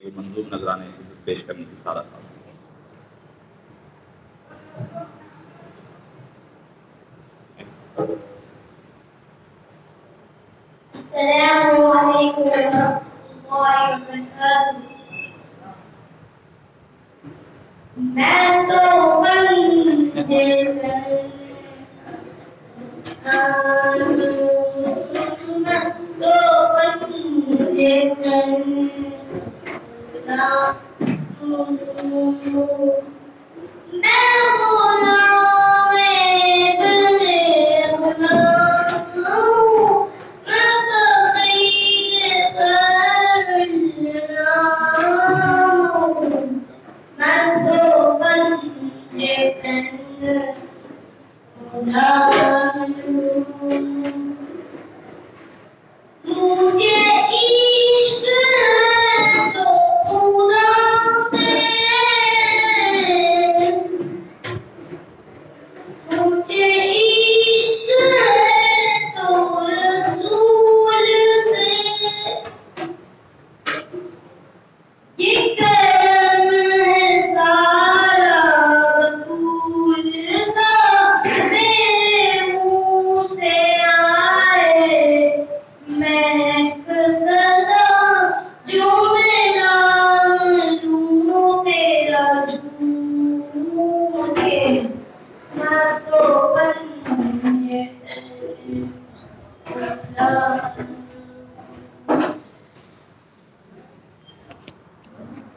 منظور نذرانے پیش کرنے کی سعادت حاصل کی۔ السلام علیکم ورحمۃ اللہ وبرکاتہ۔ میں تو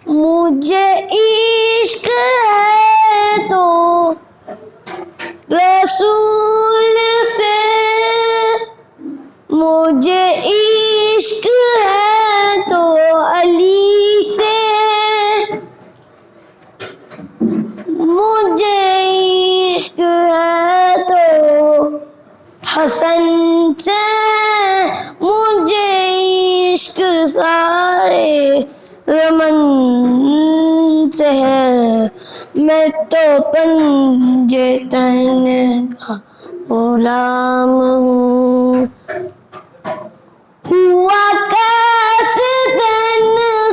مجھے عشق ہے تو رسول سے، مجھے عشق ہے تو علی سے، مجھے عشق ہے تو حسن سے، مجھے عشق سارے رمن سے ہے، میں تو پنجے تن کا غلام ہوں۔ ہوا کیسے دن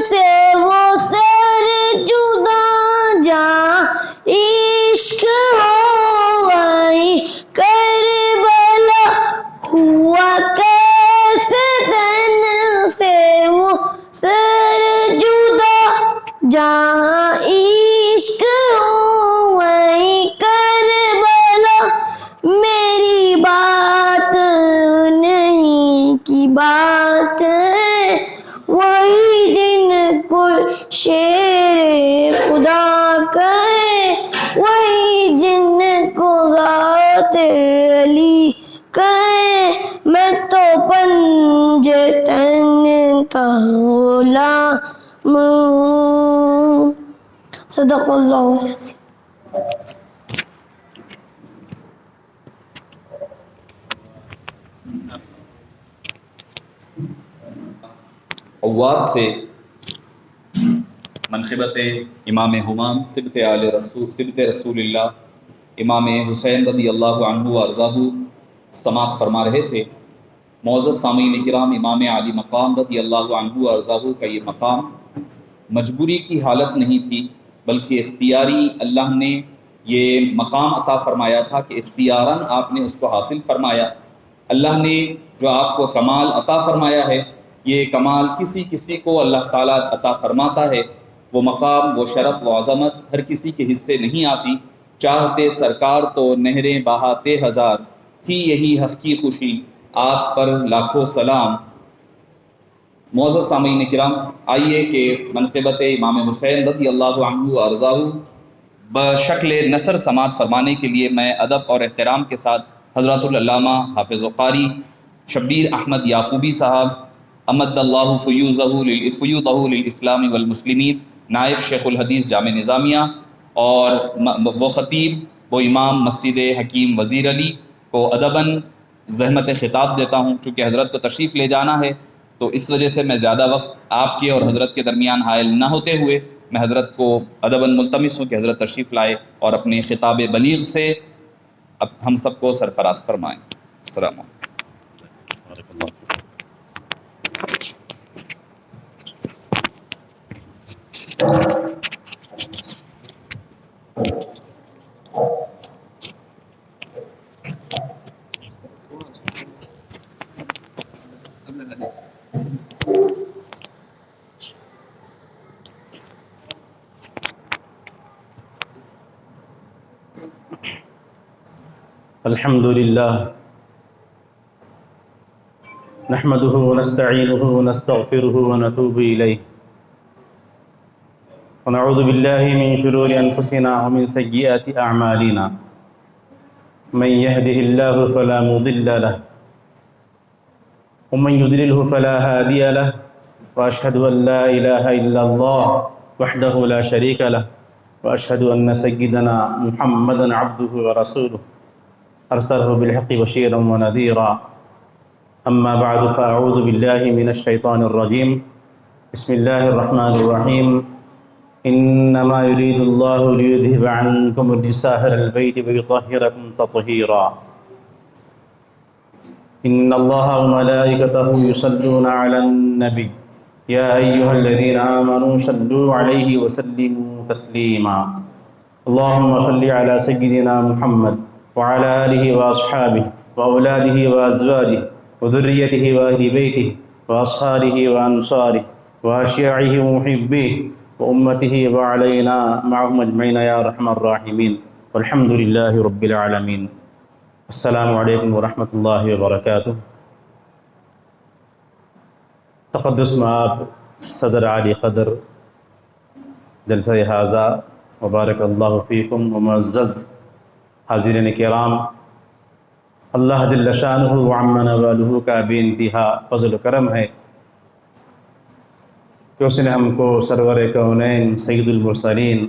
سے وہ سر جدا، جہاں عشق ہو وہیں کربلا، ہوا کیسے دن سے وہ سر جدا، جہاں عشق ہو وہیں کربلا، میری بات نہیں کی بات ہے، وہی جن کو شیر خدا کہے، وہی جن کو ذات علی کہے، میں تو پنجے تن کا غلام ہوں۔ صدق اللہ العظیم۔ عواد سے منقبت امام ہمام سبط رسول اللہ امام حسین رضی اللہ عنہ و ارضاہ سماعت فرما رہے تھے۔ معزز سامعین کرام، امام عالی مقام رضی اللہ عنہ و ارضاہ کا یہ مقام مجبوری کی حالت نہیں تھی، بلکہ اختیاری اللہ نے یہ مقام عطا فرمایا تھا کہ اختیاراً آپ نے اس کو حاصل فرمایا۔ اللہ نے جو آپ کو کمال عطا فرمایا ہے، یہ کمال کسی کسی کو اللہ تعالیٰ عطا فرماتا ہے، وہ مقام، وہ شرف، وہ عظمت ہر کسی کے حصے نہیں آتی۔ چاہتے سرکار تو نہریں بہاتے ہزار، تھی یہی حق کی خوشی آپ پر لاکھوں سلام۔ معزز سامعین کرام، آئیے کہ منقبت امام حسین رضی اللہ عنہ و ارضاہ بشکل نثر سماعت فرمانے کے لیے میں ادب اور احترام کے ساتھ حضرت العلامہ حافظ و قاری شبیر احمد یعقوبی صاحب امد اللہ فیوضہ للاسلام والمسلمین، نائب شیخ الحدیث جامع نظامیہ اور وہ خطیب، وہ امام مسجد حکیم وزیر علی کو ادباً زحمت خطاب دیتا ہوں۔ چونکہ حضرت کو تشریف لے جانا ہے تو اس وجہ سے میں زیادہ وقت آپ کے اور حضرت کے درمیان حائل نہ ہوتے ہوئے میں حضرت کو ادباً ملتمس ہوں کہ حضرت تشریف لائے اور اپنے خطاب بلیغ سے اب ہم سب کو سرفراز فرمائیں۔ السلام علیکم۔ الحمد لله نحمده ونستعينه ونستغفره ونتوب إليه ونعوذ بالله من شرور أنفسنا ومن سيئات أعمالنا من يهده الله فلا مضل له ومن يضلله فلا هادي له وأشهد أن لا إله إلا الله وحده لا شريك له وأشهد أن سيدنا محمدا عبده ورسوله أرسله بالحق بشيرا ونذيرا أما بعد فأعوذ بالله من الشيطان الرجيم بسم الله الرحمن الرحيم إنما يريد الله ليذهب عنكم الرجس أهل البيت ويطهركم تطهيرا إن الله وملائكته يصلون على النبي يا أيها الذين آمنوا صلوا عليه وسلموا تسليما اللهم صل على سيدنا محمد وعلى آله وأصحابه وأولاده وأزواجه وذريته وأهل بيته وأصحابه وأنصاره وأشياعه ومحبيه وأمته وعلينا معهم أجمعين يا أرحم الراحمين والحمد لله رب العالمين السلام علیکم ورحمۃ اللہ وبرکاتہ۔ تقدس مآب صدر عالی قدر جلسہ حاضہ مبارک اللہ فیکم ومعزز حاضرین کرام، اللہ جل شانہ وعم نوالہ کا بے انتہا فضل و کرم ہے کہ اس نے ہم کو سرور کونین سید المرسلین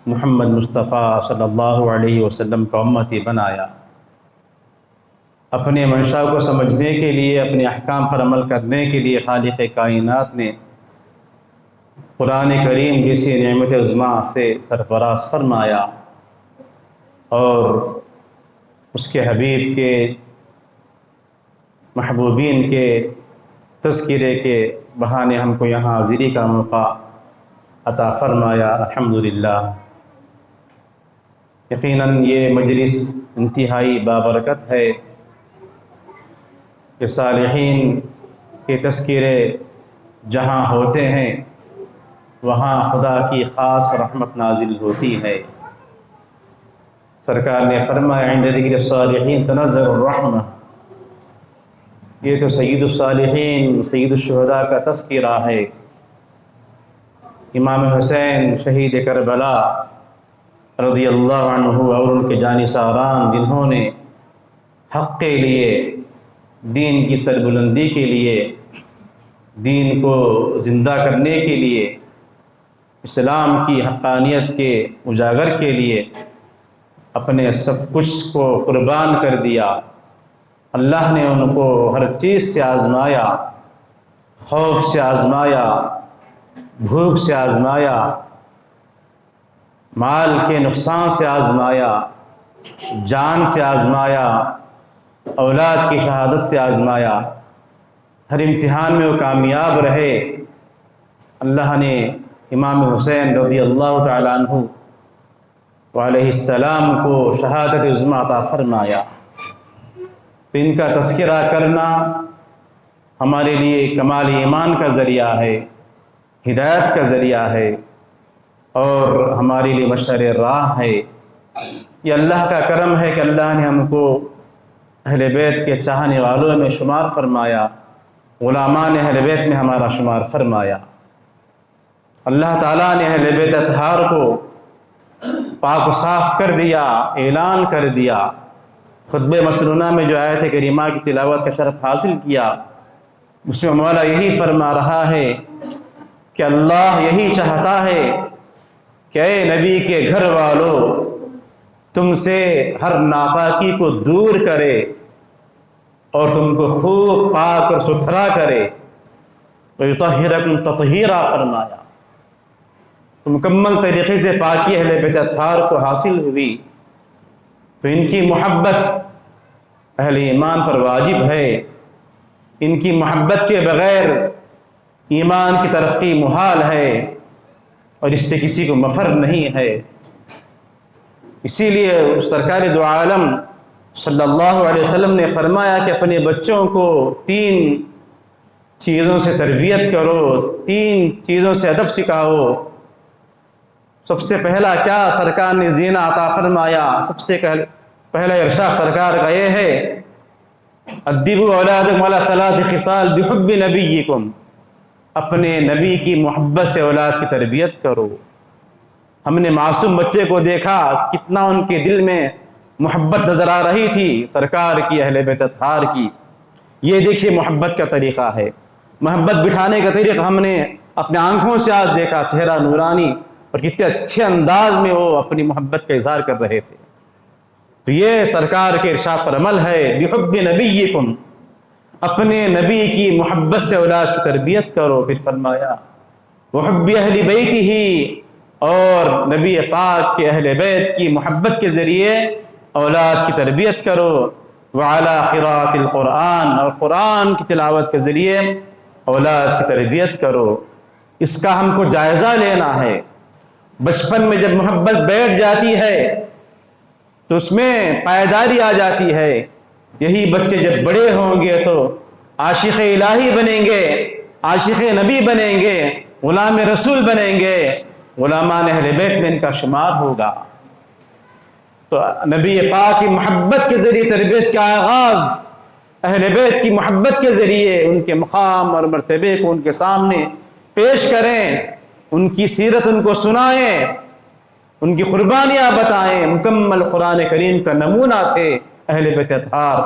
محمد مصطفیٰ صلی اللہ علیہ وسلم کا امتی بنایا۔ اپنے منشا کو سمجھنے کے لیے، اپنے احکام پر عمل کرنے کے لیے خالق کائنات نے قرآن کریم جیسی نعمت عظمیٰ سے سرفراز فرمایا اور اس کے حبیب کے محبوبین کے تذکرے کے بہانے ہم کو یہاں حاضری کا موقع عطا فرمایا، الحمدللہ۔ یقیناً یہ مجلس انتہائی بابرکت ہے کہ صالحین کے تذکرے جہاں ہوتے ہیں وہاں خدا کی خاص رحمت نازل ہوتی ہے۔ سرکار نے فرمایا عند ذکر الصالحین تنزل الرحمہ، یہ تو سید الصالحین سید الشہداء کا تذکرہ ہے۔ امام حسین شہید کربلا رضی اللہ عنہ اور ان کے جانثاران جنہوں نے حق کے لیے، دین کی سربلندی کے لیے، دین کو زندہ کرنے کے لیے، اسلام کی حقانیت کے اجاگر کے لیے اپنے سب کچھ کو قربان کر دیا، اللہ نے ان کو ہر چیز سے آزمایا، خوف سے آزمایا، بھوک سے آزمایا، مال کے نقصان سے آزمایا، جان سے آزمایا، اولاد کی شہادت سے آزمایا۔ ہر امتحان میں وہ کامیاب رہے۔ اللہ نے امام حسین رضی اللہ تعالیٰ عنہ علیہ السلام کو شہادت عظمیٰ عطا فرمایا۔ تو ان کا تذکرہ کرنا ہمارے لیے کمال ایمان کا ذریعہ ہے، ہدایت کا ذریعہ ہے اور ہمارے لیے مشعل راہ ہے۔ یہ اللہ کا کرم ہے کہ اللہ نے ہم کو اہل بیت کے چاہنے والوں میں شمار فرمایا، غلامان اہل بیت میں ہمارا شمار فرمایا۔ اللہ تعالیٰ نے اہل بیت اطہار کو پاک و صاف کر دیا، اعلان کر دیا۔ خطبہ مسنونہ میں جو آیت کریمہ کی تلاوت کا شرف حاصل کیا، اس میں مولا یہی فرما رہا ہے کہ اللہ یہی چاہتا ہے کہ اے نبی کے گھر والوں، تم سے ہر ناپاکی کو دور کرے اور تم کو خوب پاک اور ستھرا کرے۔ وَيُطَهِّرَكُمْ تَطْهِيرًا فرمایا۔ تو مکمل طریقے سے پاکی اہل بیت اطہار کو حاصل ہوئی تو ان کی محبت اہل ایمان پر واجب ہے۔ ان کی محبت کے بغیر ایمان کی ترقی محال ہے اور اس سے کسی کو مفر نہیں ہے۔ اسی لیے سرکار دو عالم صلی اللہ علیہ وسلم نے فرمایا کہ اپنے بچوں کو 3 چیزوں سے تربیت کرو، 3 چیزوں سے ادب سکھاؤ۔ سب سے پہلا کیا سرکار نے زینہ عطا فرمایا؟ سب سے پہلا ارشاد سرکار کا یہ ہے ادبوا اولادکم علی ثلاث خصال بحب نبیکم، اپنے نبی کی محبت سے اولاد کی تربیت کرو۔ ہم نے معصوم بچے کو دیکھا، کتنا ان کے دل میں محبت نظر آ رہی تھی سرکار کی، اہل بیت اطہار کی۔ یہ دیکھیے محبت کا طریقہ ہے، محبت بٹھانے کا طریقہ ہم نے اپنے آنکھوں سے آج دیکھا، چہرہ نورانی، اور کتنے اچھے انداز میں وہ اپنی محبت کا اظہار کر رہے تھے۔ تو یہ سرکار کے ارشاد پر عمل ہے، بحب نبیکم، اپنے نبی کی محبت سے اولاد کی تربیت کرو۔ پھر فرمایا وحب اہل بیتہ، اور نبی پاک کے اہل بیت کی محبت کے ذریعے اولاد کی تربیت کرو۔ وعلی قراءۃ القرآن، اور قرآن کی تلاوت کے ذریعے اولاد کی تربیت کرو۔ اس کا ہم کو جائزہ لینا ہے۔ بچپن میں جب محبت بیٹھ جاتی ہے تو اس میں پائیداری آ جاتی ہے۔ یہی بچے جب بڑے ہوں گے تو عاشق الہی بنیں گے، عاشق نبی بنیں گے، غلام رسول بنیں گے، غلامان اہل بیت میں ان کا شمار ہوگا۔ تو نبی پاک کی محبت کے ذریعے تربیت کا آغاز، اہل بیت کی محبت کے ذریعے ان کے مقام اور مرتبے کو ان کے سامنے پیش کریں، ان کی سیرت ان کو سنائیں، ان کی قربانیاں بتائیں۔ مکمل قرآن کریم کا نمونہ تھے اہل بیت اطہار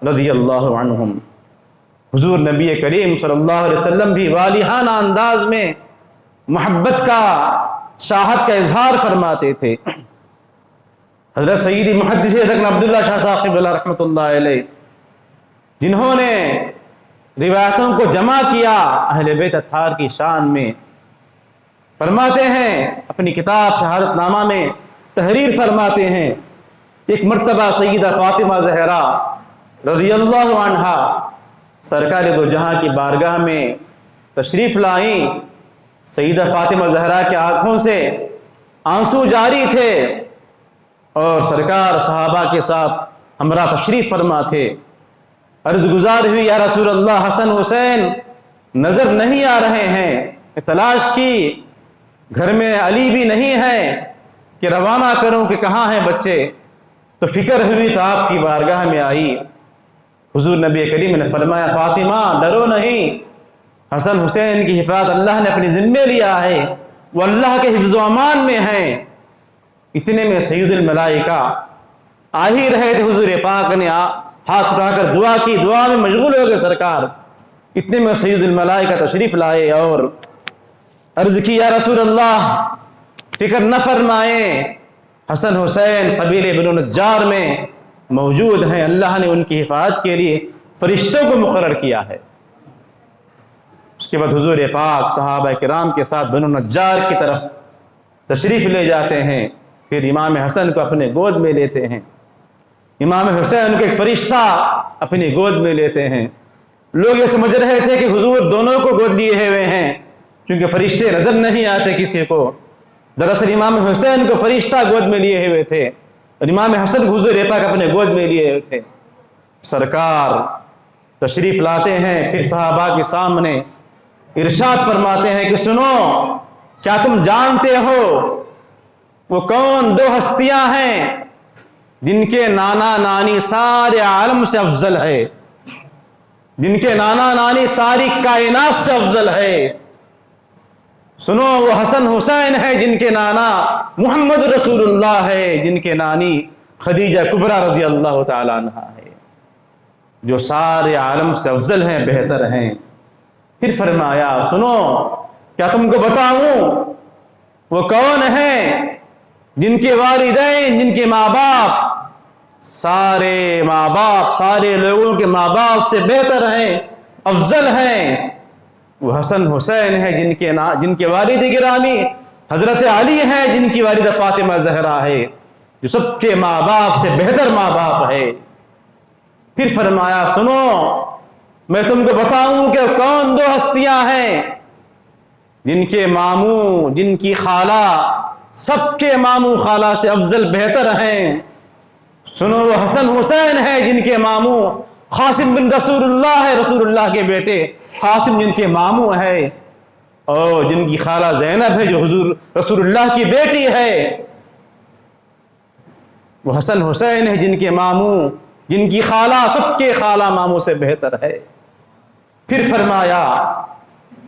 رضی اللہ عنہم۔ حضور نبی کریم صلی اللہ علیہ وسلم بھی والہانہ انداز میں محبت کا، شاہد کا اظہار فرماتے تھے۔ حضرت سیدی محدث ذکر عبداللہ شاہ صاحب قبلہ رحمۃ اللہ علیہ، جنہوں نے روایتوں کو جمع کیا اہل بیت اطہار کی شان میں، فرماتے ہیں اپنی کتاب شہادت نامہ میں تحریر فرماتے ہیں، ایک مرتبہ سیدہ فاطمہ زہرا رضی اللہ عنہا سرکار دو جہاں کی بارگاہ میں تشریف لائیں۔ سیدہ فاطمہ زہرا کی آنکھوں سے آنسو جاری تھے، اور سرکار صحابہ کے ساتھ ہمراہ تشریف فرما تھے۔ عرض گزار ہوئی یا رسول اللہ، حسن حسین نظر نہیں آ رہے ہیں، تلاش کی، گھر میں علی بھی نہیں ہے کہ روانہ کروں کہ کہاں ہیں بچے۔ تو فکر ہوئی تو آپ کی بارگاہ میں آئی۔ حضور نبی کریم نے فرمایا فاطمہ ڈرو نہیں، حسن حسین کی حفاظت اللہ نے اپنے ذمے لیا ہے، وہ اللہ کے حفظ و امان میں ہیں۔ اتنے میں سید الملائکہ آ ہی رہے تھے، حضور پاک نے ہاتھ اٹھا کر دعا کی، دعا میں مشغول ہو گئے سرکار۔ اتنے میں سید الملائکہ تشریف لائے اور عرض کی یا رسول اللہ فکر نہ فرمائیں، حسن حسین قبیلے بنو نجار میں موجود ہیں، اللہ نے ان کی حفاظت کے لیے فرشتوں کو مقرر کیا ہے۔ اس کے بعد حضور پاک صحابہ کرام کے ساتھ بنو نجار کی طرف تشریف لے جاتے ہیں، پھر امام حسن کو اپنے گود میں لیتے ہیں، امام حسین کو ایک فرشتہ اپنی گود میں لیتے ہیں۔ لوگ یہ سمجھ رہے تھے کہ حضور دونوں کو گود لیے ہوئے ہیں، کیونکہ فرشتے نظر نہیں آتے کسی کو۔ دراصل امام حسین کو فرشتہ گود میں لیے ہوئے تھے، اور امام حسن کو حضور پاک اپنے گود میں لیے ہوئے تھے۔ سرکار تشریف لاتے ہیں، پھر صحابہ کے سامنے ارشاد فرماتے ہیں کہ سنو، کیا تم جانتے ہو وہ کون دو ہستیاں ہیں جن کے نانا نانی سارے عالم سے افضل ہے، جن کے نانا نانی ساری کائنات سے افضل ہے؟ سنو، وہ حسن حسین ہے جن کے نانا محمد رسول اللہ ہے، جن کے نانی خدیجہ کبریٰ رضی اللہ تعالی عنہا ہے، جو سارے عالم سے افضل ہیں، بہتر ہیں۔ پھر فرمایا سنو، کیا تم کو بتاؤں وہ کون ہیں جن کے والدین، جن کے ماں باپ سارے ماں باپ، سارے لوگوں کے ماں باپ سے بہتر ہیں، افضل ہیں؟ وہ حسن حسین ہیں جن کے والد گرامی حضرت علی ہیں، جن کی والدہ فاطمہ زہرا ہے، جو سب کے ماں باپ سے بہتر ماں باپ ہے۔ پھر فرمایا سنو، میں تم کو بتاؤں کہ کون دو ہستیاں ہیں جن کے ماموں، جن کی خالہ سب کے ماموں خالہ سے افضل بہتر ہیں۔ سنو، وہ حسن حسین ہیں جن کے ماموں قاسم بن رسول اللہ ہے، رسول اللہ کے بیٹے قاسم جن کے ماموں ہے، اور جن کی خالہ زینب ہے جو حضور رسول اللہ کی بیٹی ہے۔ وہ حسن حسین ہے جن کے ماموں، جن کی خالہ سب کے خالہ ماموں سے بہتر ہے۔ پھر فرمایا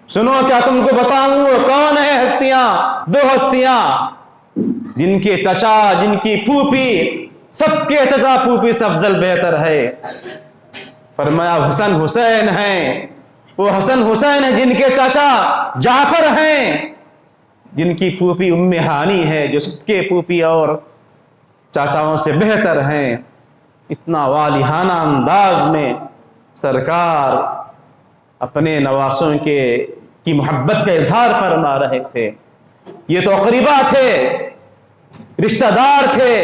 سنو کیا تم کو بتاؤں وہ کون ہے ہستیاں، دو ہستیاں جن کے چچا، جن کی پھوپھی، سب کے چچا پھوپھی سے افضل بہتر ہے۔ فرمایا حسن حسین ہیں، وہ حسن حسین ہیں جن کے چاچا جعفر ہیں، جن کی پھوپھی ام ہانی ہے جو سب کے پھوپھی اور چاچاؤں سے بہتر ہیں۔ اتنا والہانہ انداز میں سرکار اپنے نواسوں کی محبت کا اظہار فرما رہے تھے۔ یہ تو اقربا تھے، رشتہ دار تھے،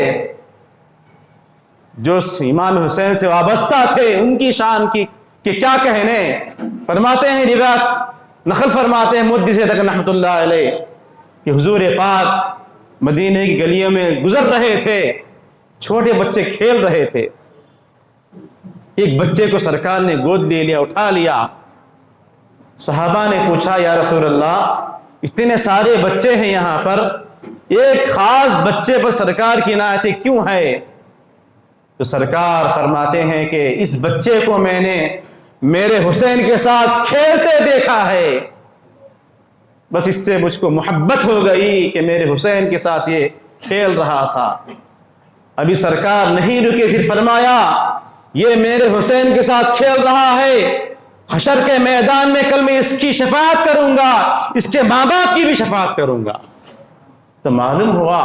جو امام حسین سے وابستہ تھے، ان کی شان کی کہ کیا کہنے۔ فرماتے ہیں روایت نقل فرماتے ہیں محدث دکن رحمۃ اللہ علیہ کہ حضور پاک مدینے کی گلیوں میں گزر رہے تھے، چھوٹے بچے کھیل رہے تھے، ایک بچے کو سرکار نے گود لے لیا، اٹھا لیا۔ صحابہ نے پوچھا یا رسول اللہ اتنے سارے بچے ہیں یہاں پر، ایک خاص بچے پر سرکار کی عنایت کیوں ہے؟ تو سرکار فرماتے ہیں کہ اس بچے کو میں نے میرے حسین کے ساتھ کھیلتے دیکھا ہے، بس اس سے مجھ کو محبت ہو گئی کہ میرے حسین کے ساتھ یہ کھیل رہا تھا۔ ابھی سرکار نہیں رکے، پھر فرمایا یہ میرے حسین کے ساتھ کھیل رہا ہے، حشر کے میدان میں کل میں اس کی شفاعت کروں گا، اس کے ماں باپ کی بھی شفاعت کروں گا۔ تو معلوم ہوا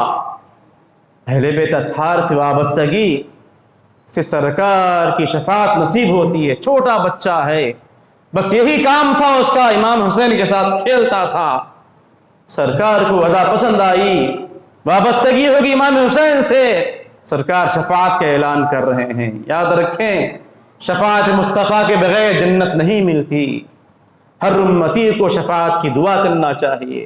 اہل بیت اطہار سے وابستگی سے سرکار کی شفاعت نصیب ہوتی ہے۔ چھوٹا بچہ ہے، بس یہی کام تھا اس کا، امام حسین کے ساتھ کھیلتا تھا۔ سرکار کو ادا پسند آئی، وابستگی ہوگی امام حسین سے، سرکار شفاعت کا اعلان کر رہے ہیں۔ یاد رکھیں شفاعت مصطفیٰ کے بغیر جنت نہیں ملتی، ہر امتی کو شفاعت کی دعا کرنا چاہیے۔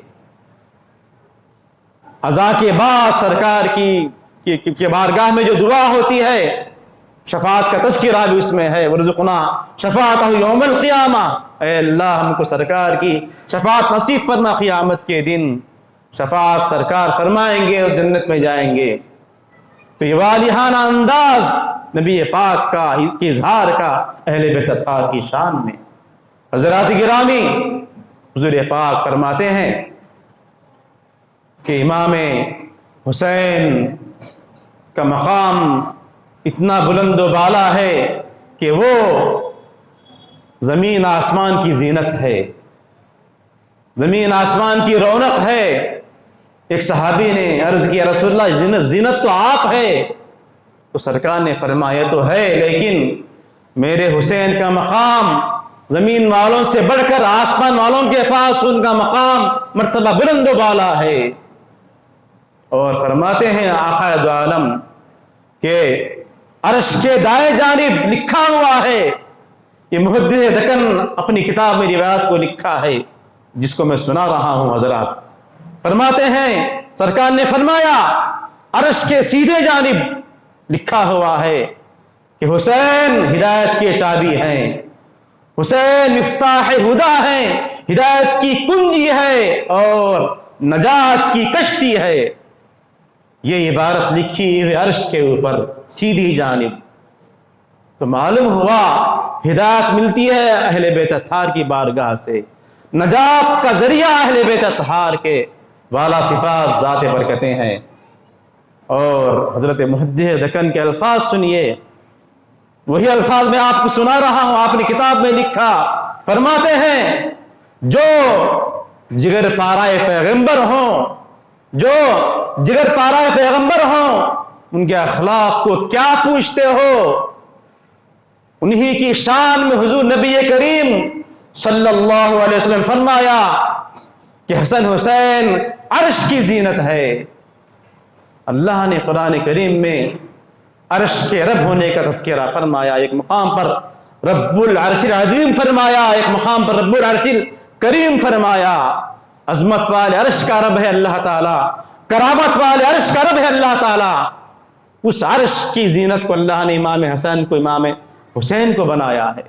عزا کے بعد سرکار کی بارگاہ میں جو دعا ہوتی ہے، شفاعت کا تذکرہ بھی اس میں ہے، ورزقنا شفاعتہ یوم القیامہ، اے اللہ ہم کو سرکار کی شفاعت نصیب فرما، قیامت کے دن شفاعت سرکار فرمائیں گے اور جنت میں جائیں گے۔ تو یہ والہانہ انداز نبی پاک کا اظہار کا اہل بیت اطہار کی شان میں۔ حضرات گرامی، حضور پاک فرماتے ہیں کہ امام حسین کا مقام اتنا بلند و بالا ہے کہ وہ زمین آسمان کی زینت ہے، زمین آسمان کی رونق ہے۔ ایک صحابی نے عرض کیا رسول اللہ زینت تو آپ ہے، تو سرکار نے فرمایا تو ہے، لیکن میرے حسین کا مقام زمین والوں سے بڑھ کر آسمان والوں کے پاس ان کا مقام مرتبہ بلند و بالا ہے۔ اور فرماتے ہیں آقا دو عالم کہ عرش کے دائیں جانب لکھا ہوا ہے، یہ محدث دکن اپنی کتاب میں روایت کو لکھا ہے جس کو میں سنا رہا ہوں حضرات۔ فرماتے ہیں سرکار نے فرمایا عرش کے سیدھے جانب لکھا ہوا ہے کہ حسین ہدایت کے چابی ہیں، حسین مفتاح ہدا ہیں، ہدایت کی کنجی ہے اور نجات کی کشتی ہے۔ یہ عبارت لکھی ہوئی عرش کے اوپر سیدھی جانب، تو معلوم ہوا ہدایت ملتی ہے اہل بیت اطہار کی بارگاہ سے، نجات کا ذریعہ اہل بیت اطہار کے والا صفات ذات برکتیں ہیں۔ اور حضرت محدث دکن کے الفاظ سنیے، وہی الفاظ میں آپ کو سنا رہا ہوں، آپ نے کتاب میں لکھا۔ فرماتے ہیں جو جگر پارائے پیغمبر ہوں، جو جگر پارائے پیغمبر ہوں، ان کے اخلاق کو کیا پوچھتے ہو؟ انہی کی شان میں حضور نبی کریم صلی اللہ علیہ وسلم فرمایا کہ حسن حسین عرش کی زینت ہے۔ اللہ نے قرآن کریم میں عرش کے رب ہونے کا تذکرہ فرمایا، ایک مقام پر رب العرش العظیم فرمایا، ایک مقام پر رب العرش الکریم فرمایا۔ عظمت والے عرش کا رب ہے اللہ تعالیٰ، کرامت والے عرش کا رب ہے اللہ تعالیٰ۔ اس عرش کی زینت کو اللہ نے امام حسین کو، امام حسین کو بنایا ہے۔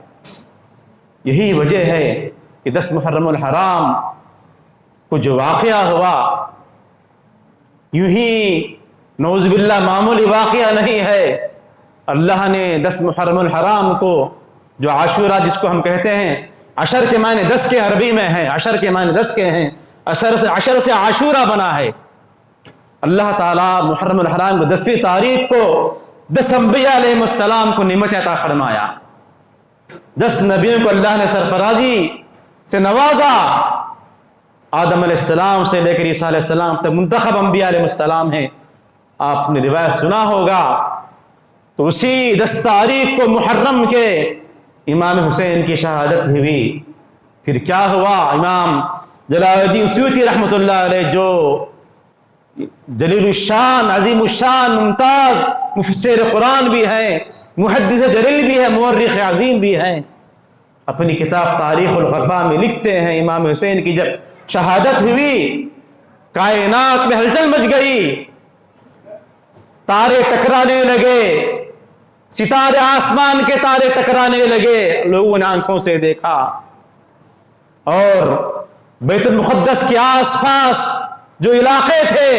یہی وجہ ہے کہ 10 محرم الحرام کو جو واقعہ ہوا، یوں ہی نعوذ باللہ معمولی واقعہ نہیں ہے۔ اللہ نے 10 محرم الحرام کو، جو عاشورہ جس کو ہم کہتے ہیں، عشر کے معنی 10 کے عربی میں ہیں، عشر کے معنی 10 کے ہیں، عشر سے عاشورہ بنا ہے۔ اللہ تعالیٰ محرم الحرام کو 10ویں تاریخ کو 10 انبیاء علیہ السلام کو نعمت عطا فرمایا۔ 10 نبیوں کو اللہ نے سرفرازی سے نوازا، آدم علیہ السلام سے لے کر عیسیٰ علیہ السلام تک منتخب انبیاء علیہ السلام ہیں۔ آپ نے روایت سنا ہوگا، تو اسی 10 تاریخ کو محرم کے امام حسین کی شہادت ہوئی۔ پھر کیا ہوا؟ امام جلال الدین سیوطی رحمۃ اللہ علیہ، جو جلیل الشان، عظیم الشان، ممتاز مفسر قرآن بھی ہیں، محدث جلیل بھی ہے، مورخ عظیم بھی ہیں، اپنی کتاب تاریخ الخلفاء میں لکھتے ہیں امام حسین کی جب شہادت ہوئی، کائنات میں ہلچل مچ گئی، تارے ٹکرانے لگے، ستارے آسمان کے تارے ٹکرانے لگے، لوگوں نے آنکھوں سے دیکھا، اور بیت المقدس کے آس پاس جو علاقے تھے،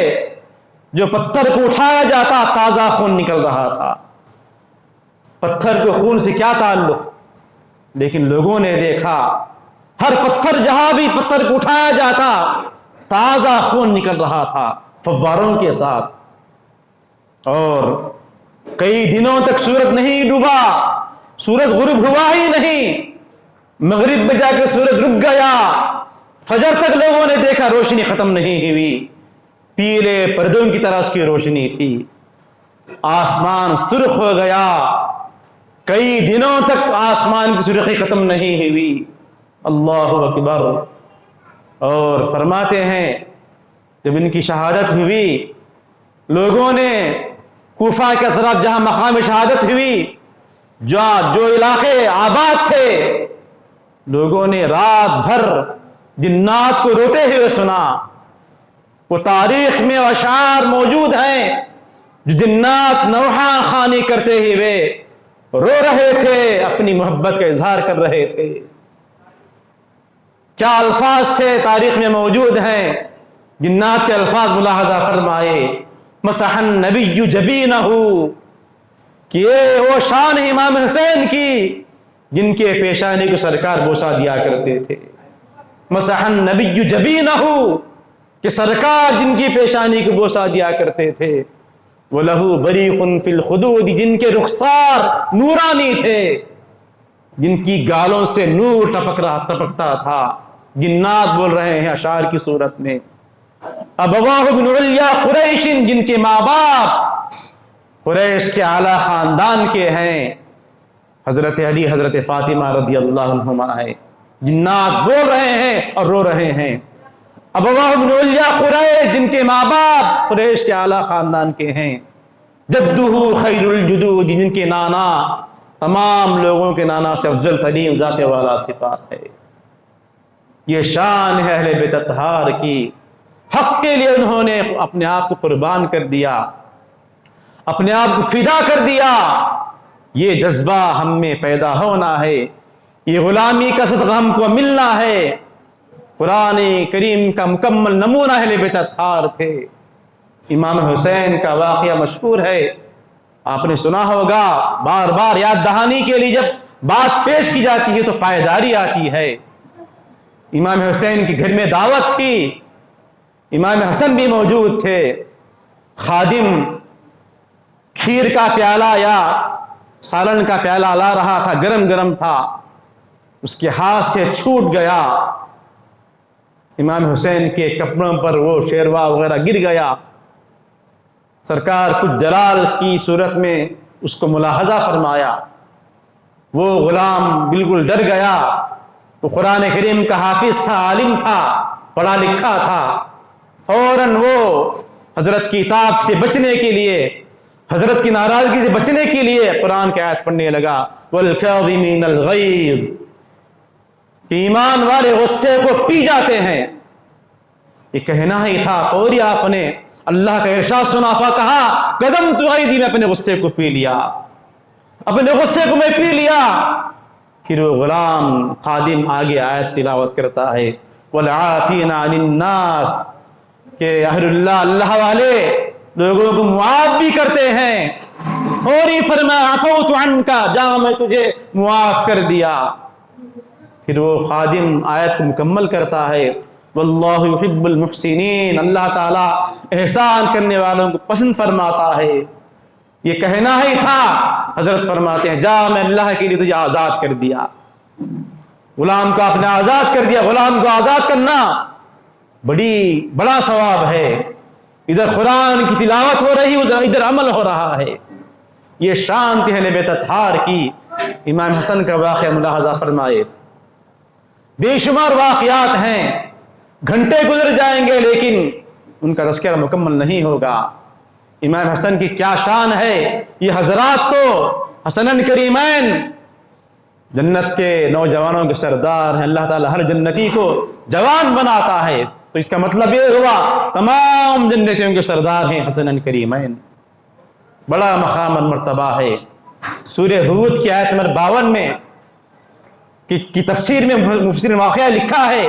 جو پتھر کو اٹھایا جاتا تازہ خون نکل رہا تھا۔ پتھر کے خون سے کیا تعلق؟ لیکن لوگوں نے دیکھا ہر پتھر، جہاں بھی پتھر کو اٹھایا جاتا تازہ خون نکل رہا تھا فواروں کے ساتھ، اور کئی دنوں تک سورج نہیں ڈوبا، سورج غروب ہوا ہی نہیں، مغرب میں جا کے سورج رک گیا، فجر تک لوگوں نے دیکھا روشنی ختم نہیں ہوئی، پیلے پردوں کی طرح اس کی روشنی تھی، آسمان سرخ ہو گیا، کئی دنوں تک آسمان کی سرخی ختم نہیں ہوئی۔ اللہ اکبر۔ اور فرماتے ہیں جب ان کی شہادت ہوئی، لوگوں نے کوفہ کے طرف جہاں مقام شہادت ہوئی، جو علاقے آباد تھے، لوگوں نے رات بھر جنات کو روتے ہوئے سنا۔ وہ تاریخ میں اشعار موجود ہیں جو جنات نوحہ خوانی کرتے ہوئے رو رہے تھے، اپنی محبت کا اظہار کر رہے تھے۔ کیا الفاظ تھے تاریخ میں موجود ہیں، جنات کے الفاظ ملاحظہ فرمائے، مسح النبی جبینہ، کہ یہ وہ شان ہے امام حسین کی جن کے پیشانی کو سرکار بوسہ دیا کرتے تھے۔ مسح النبی جبینہ، کہ سرکار جن کی پیشانی کو بوسہ دیا کرتے تھے۔ وَلَهُ بَرِيقٌ فِي الْخُدُودِ، جن کے رخسار نورانی تھے، جن کی گالوں سے نور ٹپکتا تھا۔ جنات بول رہے ہیں اشعار کی صورت میں۔ ابواہ بن علیا قریش، جن کے ماں باپ قریش کے اعلیٰ خاندان کے ہیں، حضرت علی، حضرت فاطمہ رضی اللہ عنہما ہے۔ جنات بول رہے ہیں اور رو رہے ہیں۔ ابواہ بن علیا قریش، جن کے ماں باپ قریش کے اعلیٰ خاندان کے ہیں۔ جدہ خیر الجدود، جن کے نانا تمام لوگوں کے نانا سے افضل ترین ذات والا صفات ہے۔ یہ شان ہے اہل بیت اطہار کی۔ حق کے لیے انہوں نے اپنے آپ کو قربان کر دیا، اپنے آپ کو فدا کر دیا۔ یہ جذبہ ہم میں پیدا ہونا ہے، یہ غلامی کا صدقہ ہم کو ملنا ہے۔ قرآن کریم کا مکمل نمونہ اہل بیت اطہار تھے۔ امام حسین کا واقعہ مشہور ہے، آپ نے سنا ہوگا، بار بار یاد دہانی کے لیے جب بات پیش کی جاتی ہے تو پائیداری آتی ہے۔ امام حسین کے گھر میں دعوت تھی، امام حسن بھی موجود تھے، خادم کھیر کا پیالہ یا سالن کا پیالہ لا رہا تھا، گرم گرم تھا، اس کے ہاتھ سے چھوٹ گیا، امام حسین کے کپڑوں پر وہ شیروا وغیرہ گر گیا۔ سرکار کچھ جلال کی صورت میں اس کو ملاحظہ فرمایا، وہ غلام بالکل ڈر گیا، وہ قرآن کریم کا حافظ تھا، عالم تھا، پڑھا لکھا تھا، فوراً وہ حضرت کی طاق سے بچنے کے لیے، حضرت کی ناراضگی سے بچنے کے لیے قرآن کی آیت پڑھنے لگا، وَالْكَاظِمِينَ الْغَيْظَ، کہ ایمان والے غصے کو پی جاتے ہیں۔ یہ کہنا ہی تھا، فوری آپ نے اللہ کا ارشاد سنا، کہا قَذَمْتُ غَيْظِي، میں اپنے غصے کو پی لیا، اپنے غصے کو میں پی لیا۔ پھر وہ غلام خادم آگے آیت تلاوت کرتا ہے، وَالْعَافِينَ عَنِ النَّاسِ، کہ اہل اللہ، اللہ والے لوگوں کو معاف بھی کرتے ہیں. فوری فرمایا عفوت عنکا، جا میں تجھے معاف کر دیا. پھر وہ خادم آیت کو مکمل کرتا ہے واللہ یحب المحسنین، اللہ تعالیٰ احسان کرنے والوں کو پسند فرماتا ہے. یہ کہنا ہی تھا، حضرت فرماتے ہیں جا میں اللہ کے لیے تجھے آزاد کر دیا. غلام کو آپ نے آزاد کر دیا. غلام کو آزاد کرنا بڑا ثواب ہے. ادھر قرآن کی تلاوت ہو رہی، ادھر عمل ہو رہا ہے. یہ شان تھی اہل بیت اطہار کی. امام حسن کا واقعہ ملاحظہ فرمائے. بے شمار واقعات ہیں، گھنٹے گزر جائیں گے لیکن ان کا تذکرہ مکمل نہیں ہوگا. امام حسن کی کیا شان ہے. یہ حضرات تو حسنین کریمین جنت کے نوجوانوں کے سردار ہیں. اللہ تعالیٰ ہر جنتی کو جوان بناتا ہے، تو اس کا مطلب یہ ہوا تمام جنتیوں کے سردار ہیں حسنین کریمین. بڑا مقام اور مرتبہ ہے. سورہ ہود کی آیت نمبر 52 میں کی تفسیر میں مفسر واقعہ لکھا ہے.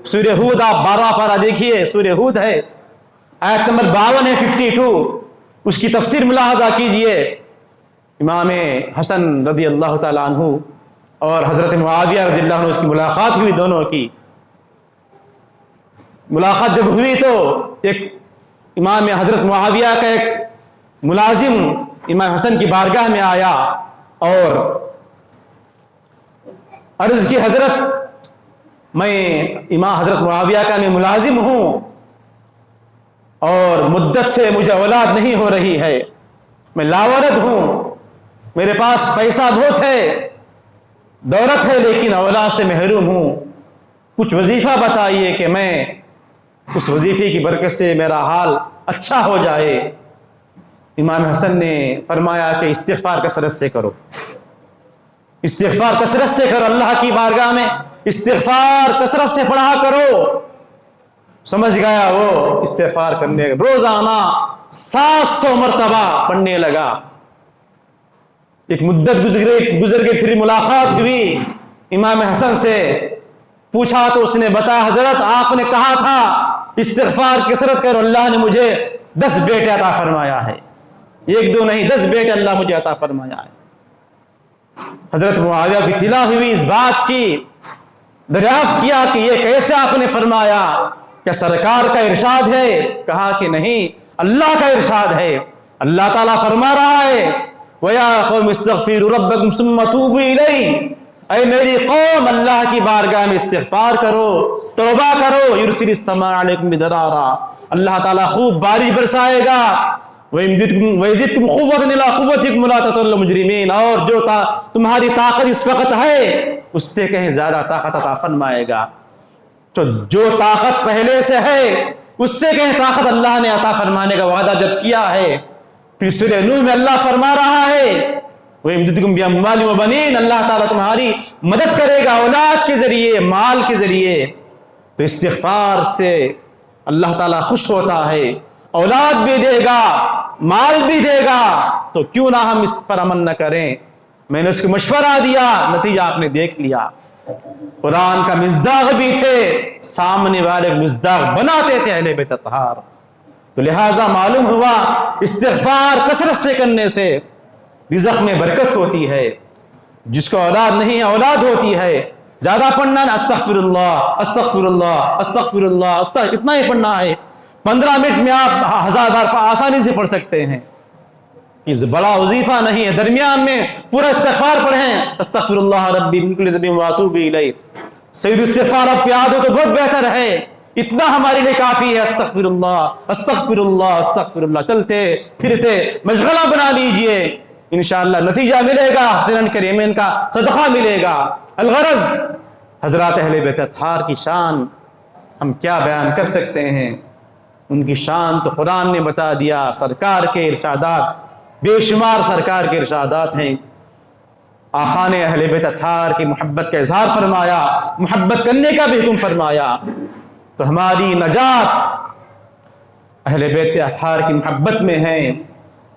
سورہ ہود آپ 12 پارہ دیکھیے، سورہ ہود ہے، آیت نمبر 52 ہے 52، اس کی تفسیر ملاحظہ کیجئے. امام حسن رضی اللہ تعالیٰ عنہ اور حضرت معاویہ رضی اللہ عنہ اس کی ملاقات ہوئی. دونوں کی ملاقات جب ہوئی تو ایک امام حضرت معاویہ کا ایک ملازم امام حسن کی بارگاہ میں آیا اور عرض کی حضرت میں امام حضرت معاویہ کا میں ملازم ہوں اور مدت سے مجھے اولاد نہیں ہو رہی ہے، میں لاولد ہوں، میرے پاس پیسہ بہت ہے، دولت ہے، لیکن اولاد سے محروم ہوں. کچھ وظیفہ بتائیے کہ میں اس وظیفے کی برکت سے میرا حال اچھا ہو جائے. امام حسن نے فرمایا کہ استغفار کثرت سے کرو، استغفار کثرت سے کرو، اللہ کی بارگاہ میں استغفار کثرت سے پڑھا کرو. سمجھ گیا وہ استغفار کرنے، روزانہ 700 مرتبہ پڑھنے لگا. ایک مدت گزر گئی، پھر ملاقات ہوئی امام حسن سے. پوچھا تو اس نے بتایا حضرت آپ نے کہا تھا استغفار کثرت کرو، اللہ نے مجھے 10 بیٹے عطا فرمایا ہے. 1 2 نہیں، 10 بیٹے اللہ مجھے عطا فرمایا ہے. حضرت معاویہ کی اطلاع ہوئی اس بات کی، دریافت کیا کہ یہ کیسے آپ نے فرمایا، کیا سرکار کا ارشاد ہے؟ کہا کہ نہیں، اللہ کا ارشاد ہے. اللہ تعالیٰ فرما رہا ہے وَيَا قَوْمِ اسْتَغْفِرُوا رَبَّكُمْ ثُمَّ تُوبُوا إِلَيْهِ، اے میری قوم اللہ کی بارگاہ میں استغفار کرو، توبہ کرو. يُرْسِلِ السَّمَاءَ عَلَيْكُمْ مِدْرَارًا، اللہ تعالیٰ خوب بارش برسائے گا. وَيَزِدْكُمْ قُوَّةً إِلَىٰ قُوَّتِكُمْ وَلَا تَتَوَلَّوْا مُجْرِمِينَ، اور جو تمہاری طاقت اس وقت ہے اس سے کہیں زیادہ طاقت عطا فرمائے گا. تو جو طاقت پہلے سے ہے اس سے کہیں طاقت اللہ نے عطا فرمانے کا وعدہ جب کیا ہے. پھر سورہ نوح میں اللہ فرما رہا ہے وَيَمْدِدْكُمْ بِأَمْوَالٍ وَبَنِينَ، اللہ تعالیٰ تمہاری مدد کرے گا اولاد کے ذریعے، مال کے ذریعے. تو استغفار سے اللہ تعالیٰ خوش ہوتا ہے، اولاد بھی دے گا، مال بھی دے گا. تو کیوں نہ ہم اس پر عمل نہ کریں. میں نے اس کو مشورہ دیا، نتیجہ آپ نے دیکھ لیا. قرآن کا مصداق بھی تھے، سامنے والے مصداق بناتے تھے اہل بیت اطہار. تو لہٰذا معلوم ہوا استغفار کثرت سے کرنے سے رزق میں برکت ہوتی ہے. جس کو اولاد نہیں اولاد ہوتی ہے. زیادہ پڑھنا ہے استغفر اللہ استغفر اللہ استغفر اللہ، اتنا ہی پڑھنا ہے. 15 منٹ میں آپ 1000 بار آسانی سے پڑھ سکتے ہیں. یہ بڑا وظیفہ نہیں ہے. درمیان میں پورا استغفار پڑھیں، استغفر اللہ ربی من کل ذنب واتوب الیہ. سید استغفار آپ کو یاد ہو تو بہت بہتر ہے. اتنا ہمارے لیے کافی ہے. استغفر اللہ استغفر اللہ استغفر اللہ، چلتے پھرتے مشغلہ بنا لیجئے، انشاءاللہ نتیجہ ملے گا، حسنین کریمین کا صدقہ ملے گا. الغرض حضرات اہل بیت اطہار کی شان ہم کیا بیان کر سکتے ہیں. ان کی شان تو قرآن نے بتا دیا. سرکار کے ارشادات بے شمار سرکار کے ارشادات ہیں. آقا نے اہل بیت اطہار کی محبت کا اظہار فرمایا، محبت کرنے کا بھی حکم فرمایا. تو ہماری نجات اہل بیت اطہار کی محبت میں ہے،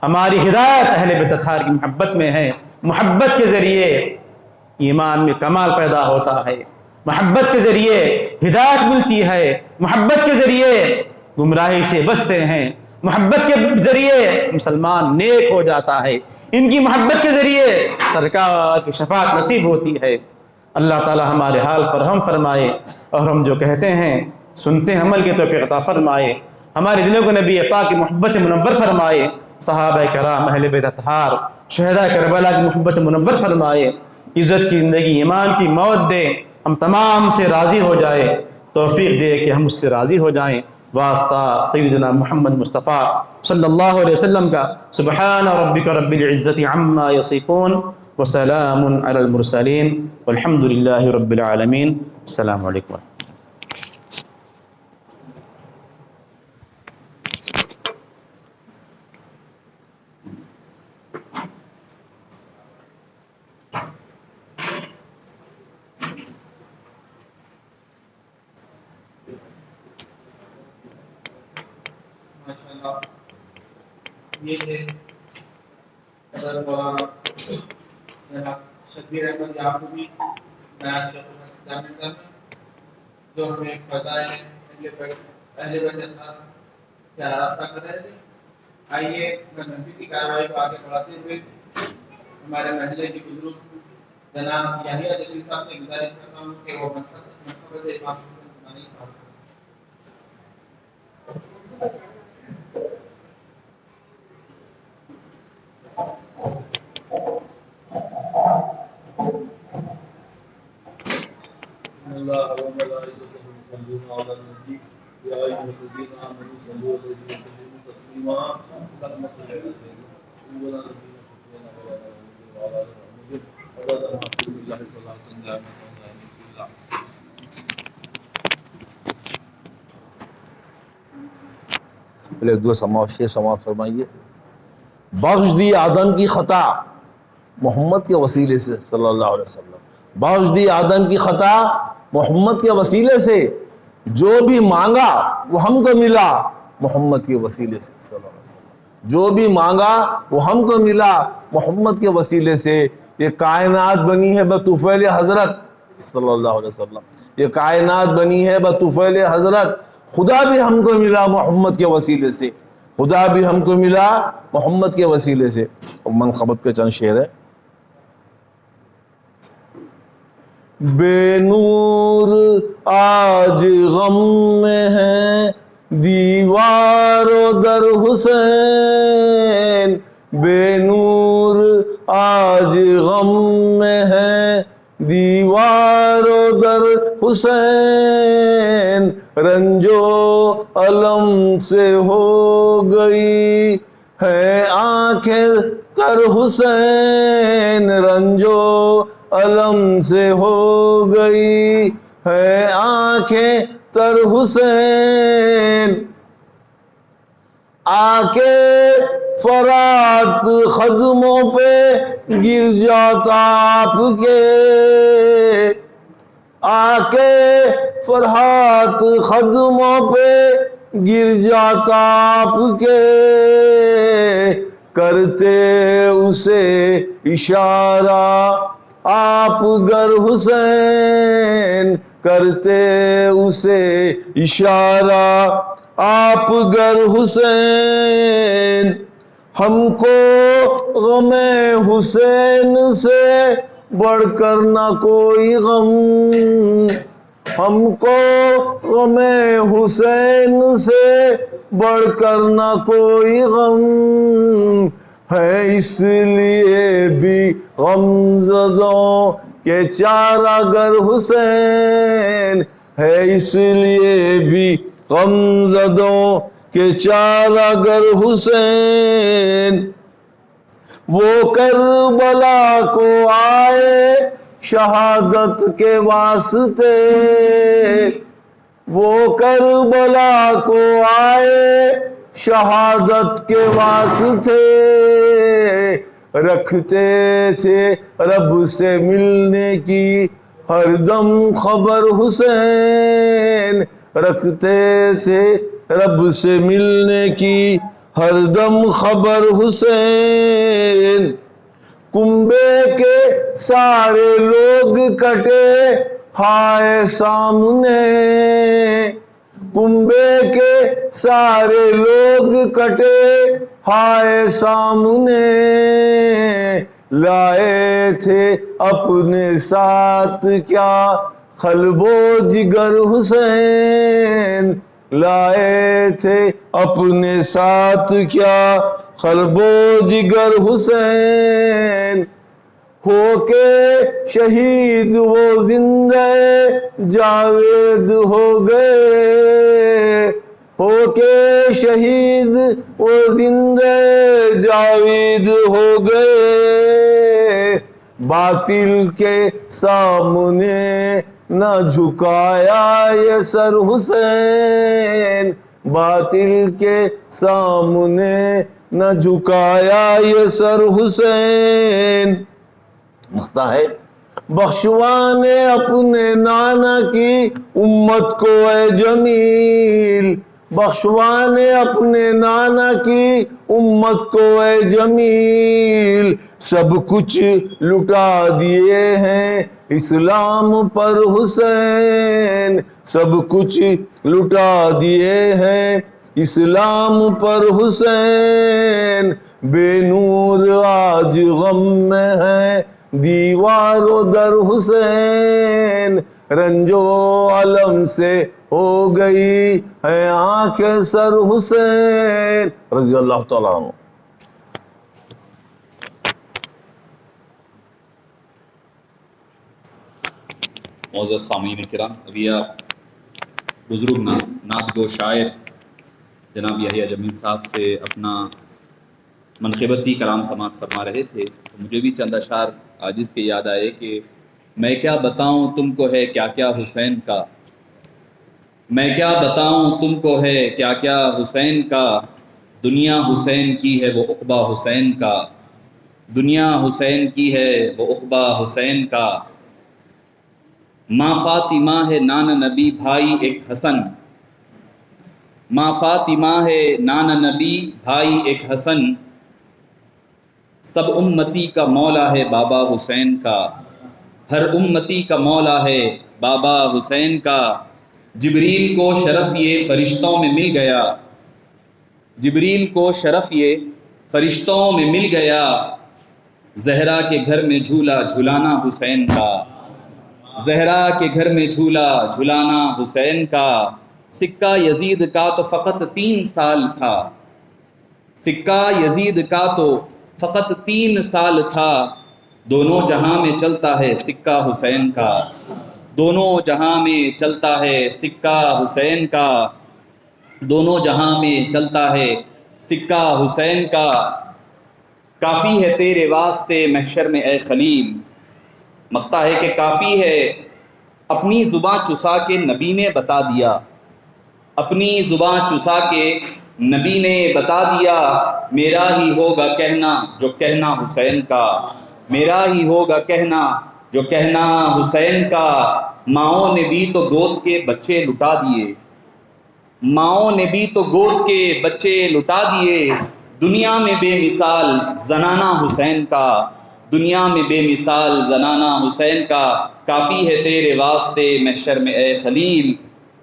ہماری ہدایت اہل بیت اطہار کی محبت میں ہے. محبت کے ذریعے ایمان میں کمال پیدا ہوتا ہے، محبت کے ذریعے ہدایت ملتی ہے، محبت کے ذریعے گمراہی سے بچتے ہیں. محبت کے ذریعے مسلمان نیک ہو جاتا ہے، ان کی محبت کے ذریعے سرکار کی شفاعت نصیب ہوتی ہے۔ اللہ تعالی ہمارے حال پر ہم فرمائے، اور ہم جو کہتے ہیں سنتے ہیں عمل کی توفیق عطا فرمائے، ہمارے دلوں کو نبی پاک کی محبت سے منور فرمائے، صحابہ کرام اہل بیت اطہار شہداء کربلا کی محبت سے منور فرمائے، عزت کی زندگی ایمان کی موت دے، ہم تمام سے راضی ہو جائے، توفیق دے کہ ہم اس سے راضی ہو جائیں، واسطہ سیدنا محمد مصطفیٰ صلی اللہ علیہ وسلم کا۔ سبحان ربک رب العزت عما یصفون وسلام علی المرسلین والحمد للہ رب العالمین۔ السلام علیکم۔ ماشاءاللہ یہ ہے صدر مولانا جناب شبیر احمد یعقوبی نائب شیخ الاسلام میں جو ہمیں فضائل اہل بیت اطہار سے آراستہ کر رہے تھے۔ آئیے منفی کی کارروائی کو آگے بڑھاتے ہوئے ہمارے محلے کے بزرگ جناب یحییٰ جلیل صاحب سے گزارش کرتا ہوں کہ وہ منصب امام حسین ثانی صاحب الله وملائكته يصلون على النبي يا ايها الذين امنوا صلوا عليه وسلموا تسليما اللهم صل على سيدنا وعلى اله بالله صلاه دائمه پہلے ایک دو سماعت فرمائیے۔ بخش دی آدم کی خطا محمد کے وسیلے سے صلی اللہ علیہ وسلم، بخش دی آدم کی خطا محمد کے وسیلے سے، جو بھی مانگا وہ ہم کو ملا محمد کے وسیلے سے صلی اللہ علیہ وسلم، جو بھی مانگا وہ ہم کو ملا محمد کے وسیلے سے۔ یہ کائنات بنی ہے بطفیل حضرت صلی اللہ علیہ وسلم، یہ کائنات بنی ہے بطفیل حضرت، خدا بھی ہم کو ملا محمد کے وسیلے سے، خدا بھی ہم کو ملا محمد کے وسیلے سے۔ منقبت کے چند شعر ہے۔ بے نور آج غم میں ہے دیوار و در حسین، بے نور آج غم میں ہے دیوار و در حسین، رنجو علم سے ہو گئی ہے آنکھیں تر حسین، رنجو علم سے ہو گئی ہے آنکھیں تر حسین، آ کے فرات قدموں پہ گر جاتا آپ کے، آ کے فرات قدموں پہ گر جاتا آپ کے، کرتے اسے اشارہ آپ گر حسین، کرتے اسے اشارہ آپ گر حسین، ہم کو غم حسین سے بڑھ کر نہ کوئی غم، ہم کو غم حسین سے بڑھ کر نہ کوئی غم ہے، اس لیے بھی غم زدوں کے چارہ گر حسین ہے، اس لیے بھی غم زدوں کے چارہ گر حسین، وہ کربلا کو آئے شہادت کے واسطے، وہ کربلا کو آئے شہادت کے واسطے، رکھتے تھے رب سے ملنے کی ہر دم خبر حسین، رکھتے تھے رب سے ملنے کی ہر دم خبر حسین، کنبے کے سارے لوگ کٹے ہائے سامنے، کنبے کے سارے لوگ کٹے ہائے سامنے، لائے تھے اپنے ساتھ کیا قلب و جگر حسین، لائے تھے اپنے ساتھ کیا قلب و جگر حسین، ہو کے شہید وہ زندہ جاوید ہو گئے، ہو کے شہید وہ زندہ جاوید ہو گئے، باطل کے سامنے نہ جھکایا یہ سر حسین، باطل کے سامنے نہ جھکایا یہ سر حسین۔ مختہ ہے بخشوانے اپنے نانا کی امت کو اے جمیل، بخشوانے اپنے نانا کی امت کو اے جمیل، سب کچھ لٹا دیے ہیں اسلام پر حسین، سب کچھ لٹا دیے ہیں اسلام پر حسین، بے نور آج غم میں ہے دیوار و در حسین، رنج و علم سے ہو گئی ہے آنکھیں سر حسین رضی اللہ تعالیٰ عنہ۔ معزز سامعین کرام، ابھی بزرگ نعت گو شاعر جناب یحییٰ جمیل صاحب سے اپنا منقبتی کلام سماعت فرما رہے تھے، تو مجھے بھی چند اشعار عاجز کے یاد آئے کہ میں کیا بتاؤں تم کو ہے کیا کیا حسین کا، میں کیا بتاؤں تم کو ہے کیا کیا حسین کا، دنیا حسین کی ہے وہ عقبہ حسین کا، دنیا حسین کی ہے وہ عقبہ حسین کا، ماں فاطمہ ہے نانا نبی بھائی ایک حسن، ماں فاطمہ ہے نانا نبی بھائی ایک حسن، سب امتی کا مولا ہے بابا حسین کا، ہر امتی کا مولا ہے بابا حسین کا، جبریل کو شرف یہ فرشتوں میں مل گیا، جبریل کو شرف یہ فرشتوں میں مل گیا، زہرا کے گھر میں جھولا جھلانا حسین کا، زہرا کے گھر میں جھولا جھلانا حسین کا، سکہ یزید کا تو فقط 3 سال تھا، سکہ یزید کا تو فقط 3 سال تھا، دونوں جہاں میں چلتا ہے سکہ حسین کا، دونوں جہاں میں چلتا ہے سکہ حسین کا، دونوں جہاں میں چلتا ہے سکہ حسین کا، کافی ہے تیرے واسطے محشر میں اے خلیل، مقطع ہے کہ کافی ہے اپنی زباں چسا کے نبی نے بتا دیا، اپنی زباں چسا کے نبی نے بتا دیا، میرا ہی ہوگا کہنا جو کہنا حسین کا، میرا ہی ہوگا کہنا جو کہنا حسین کا، ماؤں نے بھی تو گود کے بچے لٹا دیے، ماؤں نے بھی تو گود کے بچے لٹا دیے، دنیا میں بے مثال زنانہ حسین کا، دنیا میں بے مثال زنانہ حسین کا، کافی ہے تیرے واسطے محشر میں اے خلیل،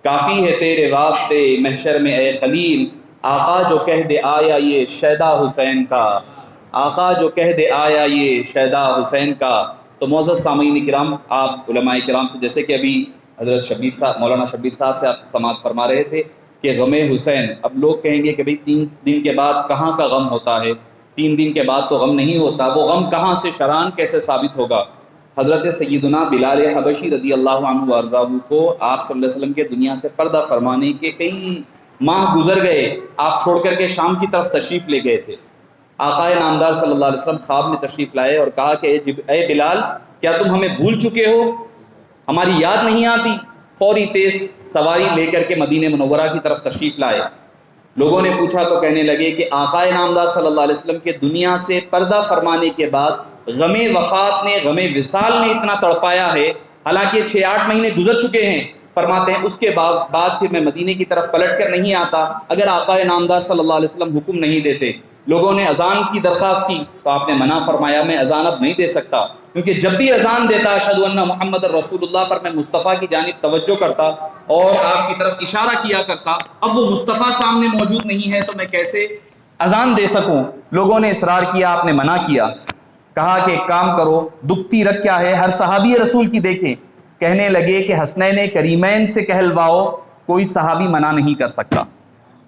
کافی ہے تیرے واسطے محشر میں اے خلیل، آقا جو کہہ دے آیا یہ شیدا حسین کا، آقا جو کہہ دے آیا یہ شیدا حسین کا۔ تو معزز سامعین کرام، آپ علماء کرام سے جیسے کہ ابھی حضرت شبیر صاحب مولانا شبیر صاحب سے آپ سماعت فرما رہے تھے کہ غم حسین، اب لوگ کہیں گے کہ بھئی 3 دن کے بعد کہاں کا غم ہوتا ہے، 3 دن کے بعد تو غم نہیں ہوتا، وہ غم کہاں سے شران کیسے ثابت ہوگا؟ حضرت سیدنا بلال حبشی رضی اللہ عنہ وارضاہ کو آپ صلی اللہ علیہ وسلم کے دنیا سے پردہ فرمانے کے کئی ماہ گزر گئے، آپ چھوڑ کر کے شام کی طرف تشریف لے گئے تھے، آقا نامدار صلی اللہ علیہ وسلم خواب میں تشریف لائے اور کہا کہ اے بلال، کیا تم ہمیں بھول چکے ہو، ہماری یاد نہیں آتی؟ فوری تیز سواری لے کر کے مدینہ منورہ کی طرف تشریف لائے، لوگوں نے پوچھا تو کہنے لگے کہ آقا نامدار صلی اللہ علیہ وسلم کے دنیا سے پردہ فرمانے کے بعد غم وفات نے، غم وصال نے اتنا تڑپایا ہے، حالانکہ 6-8 مہینے گزر چکے ہیں، فرماتے ہیں اس کے بعد پھر میں مدینے کی طرف پلٹ کر نہیں آتا اگر آقا نامدار صلی اللہ علیہ وسلم حکم نہیں دیتے۔ لوگوں نے اذان کی درخواست کی تو آپ نے منع فرمایا میں اذان اب نہیں دے سکتا، کیونکہ جب بھی اذان دیتا اشہد ان محمد رسول اللہ پر میں مصطفیٰ کی جانب توجہ کرتا اور آپ کی طرف اشارہ کیا کرتا، اب وہ مصطفیٰ سامنے موجود نہیں ہے تو میں کیسے اذان دے سکوں؟ لوگوں نے اصرار کیا، آپ نے منع کیا، کہا کہ ایک کام کرو، دکھتی رکھ کیا ہے، ہر صحابی رسول کی دیکھیں، کہنے لگے کہ حسنین کریمین سے کہلواؤ، کوئی صحابی منع نہیں کر سکتا۔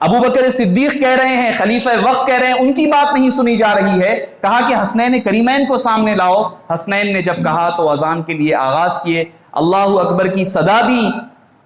ابو بکر صدیق کہہ رہے ہیں، خلیفہ وقت کہہ رہے ہیں، ان کی بات نہیں سنی جا رہی ہے، کہا کہ حسنین کریمین کو سامنے لاؤ۔ حسنین نے جب کہا تو اذان کے لیے آغاز کیے، اللہ اکبر کی صدا دی۔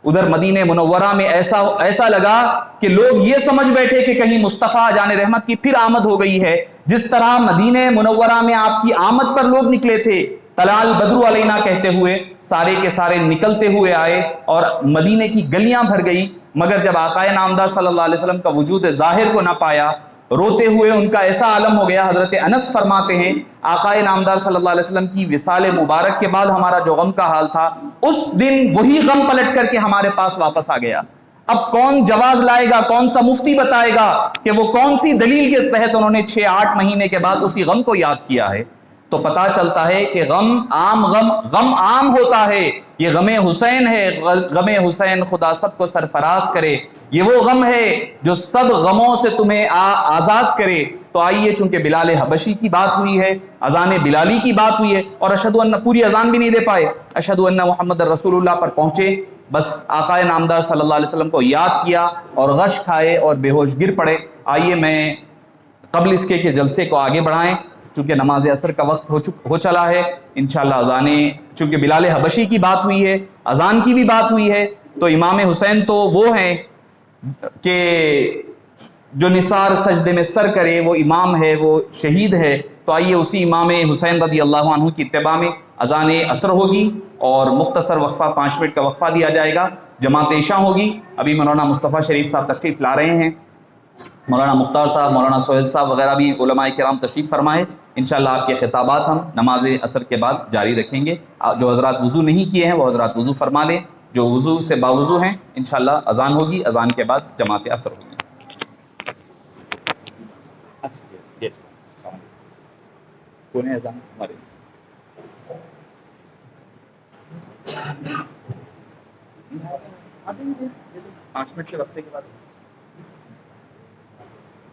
ادھر مدینہ منورہ میں ایسا لگا کہ لوگ یہ سمجھ بیٹھے کہ کہیں مصطفیٰ جان رحمت کی پھر آمد ہو گئی ہے۔ جس طرح مدینہ منورہ میں آپ کی آمد پر لوگ نکلے تھے، طلال بدر علینا کہتے ہوئے، سارے کے سارے نکلتے ہوئے آئے اور مدینے کی گلیاں بھر گئی، مگر جب آقا نامدار صلی اللہ علیہ وسلم کا وجود ظاہر کو نہ پایا، روتے ہوئے ان کا ایسا عالم ہو گیا۔ حضرت انس فرماتے ہیں آقا نامدار صلی اللہ علیہ وسلم کی وصال مبارک کے بعد ہمارا جو غم کا حال تھا، اس دن وہی غم پلٹ کر کے ہمارے پاس واپس آ گیا۔ اب کون جواز لائے گا، کون سا مفتی بتائے گا کہ وہ کون سی دلیل کے تحت انہوں نے 6-8 مہینے کے بعد اسی غم کو یاد کیا ہے؟ تو پتا چلتا ہے کہ غم عام ہوتا ہے۔ یہ غم حسین ہے، غم حسین خدا سب کو سرفراز کرے، یہ وہ غم ہے جو سب غموں سے تمہیں آزاد کرے۔ تو آئیے، چونکہ بلال حبشی کی بات ہوئی ہے، اذان بلالی کی بات ہوئی ہے، اور اشہد ان پوری اذان بھی نہیں دے پائے، اشہد ان محمد رسول اللہ پر پہنچے، بس آقا نامدار صلی اللہ علیہ وسلم کو یاد کیا اور غش کھائے اور بے ہوش گر پڑے۔ آئیے میں قبل اس کے جلسے کو آگے بڑھائیں، چونکہ نماز عصر کا وقت ہو چلا ہے۔ انشاءاللہ اذانیں، چونکہ بلال حبشی کی بات ہوئی ہے، اذان کی بھی بات ہوئی ہے، تو امام حسین تو وہ ہیں کہ جو نثار سجدے میں سر کرے وہ امام ہے، وہ شہید ہے۔ تو آئیے اسی امام حسین رضی اللہ عنہ کی اتباع میں اذان عصر ہوگی اور مختصر وقفہ 5 منٹ کا وقفہ دیا جائے گا، جماعت عشاء ہوگی۔ ابھی مولانا مصطفیٰ شریف صاحب تشریف لا رہے ہیں، مولانا مختار صاحب، مولانا سہیل صاحب وغیرہ بھی علماء کرام تشریف فرمائے۔ انشاءاللہ آپ کے خطابات ہم نماز عصر کے بعد جاری رکھیں گے۔ جو حضرات وضو نہیں کیے ہیں وہ حضرات وضو فرما لیں، جو وضو سے باوضو ہیں انشاءاللہ اذان ہوگی، اذان کے بعد جماعت عصر ہوگی۔ کون ہے اذان ہمارے؟ 5 منٹ کے وقفے کے بعد